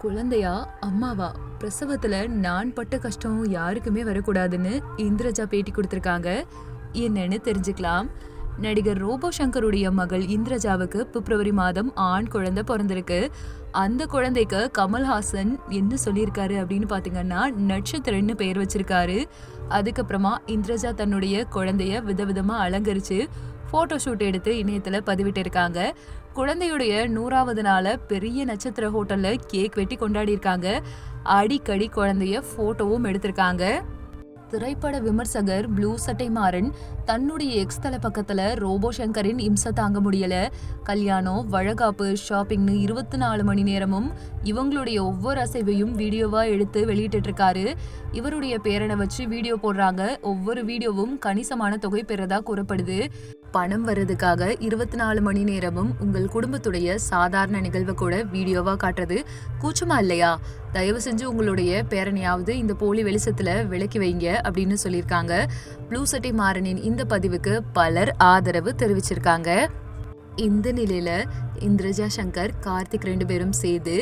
குழந்தையா அம்மாவா பிரசவத்துல நான் பட்ட கஷ்டம் யாருக்குமே வரக்கூடாதுன்னு இந்திரஜா பேட்டி கொடுத்திருக்காங்க. என்னன்னு தெரிஞ்சுக்கலாம். நடிகர் ரோபோ சங்கருடைய மகள் இந்திரஜாவுக்கு பிப்ரவரி மாதம் ஆண் குழந்தை பிறந்திருக்கு. அந்த குழந்தைக்கு கமல்ஹாசன் என்ன சொல்லியிருக்காரு அப்படின்னு பாத்தீங்கன்னா, நட்சத்திரன்னு பெயர் வச்சிருக்காரு. அதுக்கப்புறமா இந்திரஜா தன்னுடைய குழந்தைய விதவிதமா அலங்கரிச்சு போட்டோ ஷூட் எடுத்து இணையத்துல பதிவிட்டு இருக்காங்க. குழந்தையுடைய 100வது நாள பெரிய நட்சத்திர ஹோட்டல்ல கேக் வெட்டி கொண்டாடி இருக்காங்க. அடிக்கடி குழந்தைய போட்டோவும் எடுத்திருக்காங்க. திரைப்பட விமர்சகர் ப்ளூ சட்டை மாறன் தன்னுடைய எக்ஸ் தல பக்கத்துல ரோபோ சங்கரின் இம்சை தாங்க முடியல, கல்யாணம், வழகாப்பு, ஷாப்பிங்னு 24 மணி நேரமும் இவங்களுடைய ஒவ்வொரு அசைவையும் வீடியோவா எடுத்து வெளியிட்டு இருக்காரு. இவருடைய பேரனை வச்சு வீடியோ போடுறாங்க. ஒவ்வொரு வீடியோவும் கணிசமான தொகை பெறதா கூறப்படுது. பணம் வர்றதுக்காக 24 மணி நேரமும் உங்கள் குடும்பத்துடைய சாதாரண நிகழ்வை கூட வீடியோவா காட்டுறது கூச்சமா இல்லையா? தயவு செஞ்சு உங்களுடைய பேரனையாவது இந்த போலி வெளிச்சத்துல விலக்கி வைங்க அப்படின்னு சொல்லியிருக்காங்க. ப்ளூ சட்டை மாறனின் இந்த பதிவுக்கு பலர் ஆதரவு தெரிவிச்சிருக்காங்க. இந்த நிலையில இந்திரஜா சங்கர், கார்த்திக் 2 பேரும் சேர்ந்து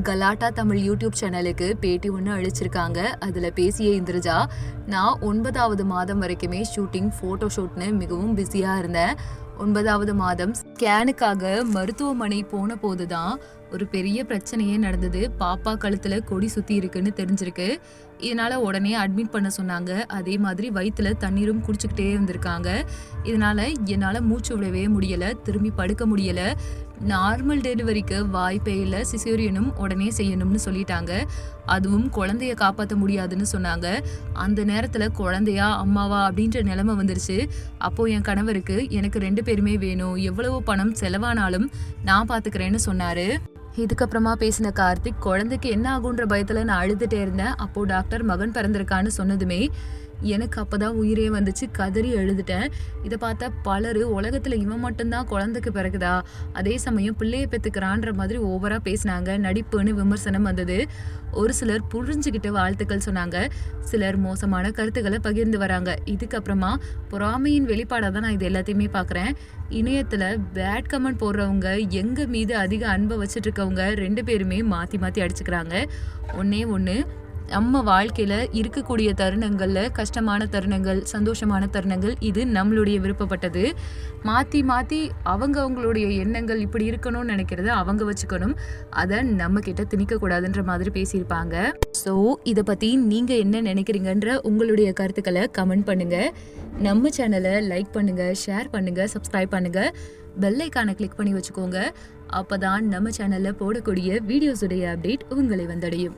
கலாட்டா தமிழ் யூடியூப் சேனலுக்கு பேட்டி ஒன்று அளிச்சிருக்காங்க. அதுல பேசிய இந்திரஜா, நான் 9வது மாதம் வரைக்குமே ஷூட்டிங், போட்டோ ஷூட்னு மிகவும் பிஸியா இருந்தேன். 9வது மாதம் ஸ்கேனுக்காக மருத்துவமனை போன போதுதான் ஒரு பெரிய பிரச்சனையே நடந்தது. பாப்பா கழுத்துல கொடி சுத்தி இருக்குன்னு தெரிஞ்சிருக்கு. இதனால உடனே அட்மிட் பண்ண சொன்னாங்க. அதே மாதிரி வயிற்றுல தண்ணீரும் குடிச்சுக்கிட்டே இருந்திருக்காங்க. இதனால என்னால மூச்சு விடவே முடியல, திரும்பி படுக்க முடியல. நார்மல் டெலிவரிக்கு வாய்ப்பே இல்லை, சிசேரியனும் உடனே செய்யணும்னு சொல்லிட்டாங்க. அதுவும் குழந்தைய காப்பாற்ற முடியாதுன்னு சொன்னாங்க. அந்த நேரத்துல குழந்தையா அம்மாவா அப்படின்ற நிலைமை வந்துருச்சு. அப்போ என் கணவருக்கு எனக்கு 2 பேருமே வேணும், எவ்வளவு பணம் செலவானாலும் நான் பாத்துக்கிறேன்னு சொன்னாரு. இதுக்கப்புறமா பேசின கார்த்திக், குழந்தைக்கு என்ன ஆகுன்ற பயத்துல நான் அழுதுட்டே இருந்தேன். அப்போ டாக்டர் மகன் பிறந்திருக்கான்னு சொன்னதுமே எனக்கு அப்பதான் உயிரே வந்துச்சு, கதறி எழுதுட்டேன். இதை பார்த்தா பலரு உலகத்துல இவன் மட்டும்தான் குழந்தைக்கு பிறகுதா, அதே சமயம் பிள்ளைய பெத்துக்கிறான்ற மாதிரி ஓவரா பேசினாங்க. நடிப்புன்னு விமர்சனம் வந்தது. ஒரு சிலர் புரிஞ்சுக்கிட்டு வாழ்த்துக்கள் சொன்னாங்க. சிலர் மோசமான கருத்துக்களை பகிர்ந்து வராங்க. இதுக்கப்புறமா பொறாமையின் வெளிப்பாடாக தான் நான் இது எல்லாத்தையுமே பார்க்குறேன். இணையத்துல பேட் கமெண்ட் போடுறவங்க, எங்க மீது அதிக அன்பை வச்சுட்டு இருக்கவங்க 2 பேருமே மாத்தி மாத்தி அடிச்சுக்கிறாங்க. ஒண்ணு நம்ம வாழ்க்கையில இருக்கக்கூடிய தருணங்கள்ல கஷ்டமான தருணங்கள், சந்தோஷமான தருணங்கள், இது நம்மளுடைய விருப்பப்பட்டது. மாத்தி மாத்தி அவங்களுடைய எண்ணங்கள் இப்படி இருக்கணும்னு நினைக்கிறத அவங்க வச்சுக்கணும், அதை நம்ம கிட்ட திணிக்க கூடாதுன்ற மாதிரி பேசியிருப்பாங்க. ஸோ இதை பத்தி நீங்க என்ன நினைக்கிறீங்கன்ற உங்களுடைய கருத்துக்களை கமெண்ட் பண்ணுங்க. நம்ம சேனலை லைக் பண்ணுங்க, ஷேர் பண்ணுங்க, சப்ஸ்கிரைப் பண்ணுங்க, பெல் ஐகானை கிளிக் பண்ணி வச்சுக்கோங்க. அப்பதான் நம்ம சேனல்ல போடக்கூடிய வீடியோஸுடைய அப்டேட் உங்களை வந்தடையும்.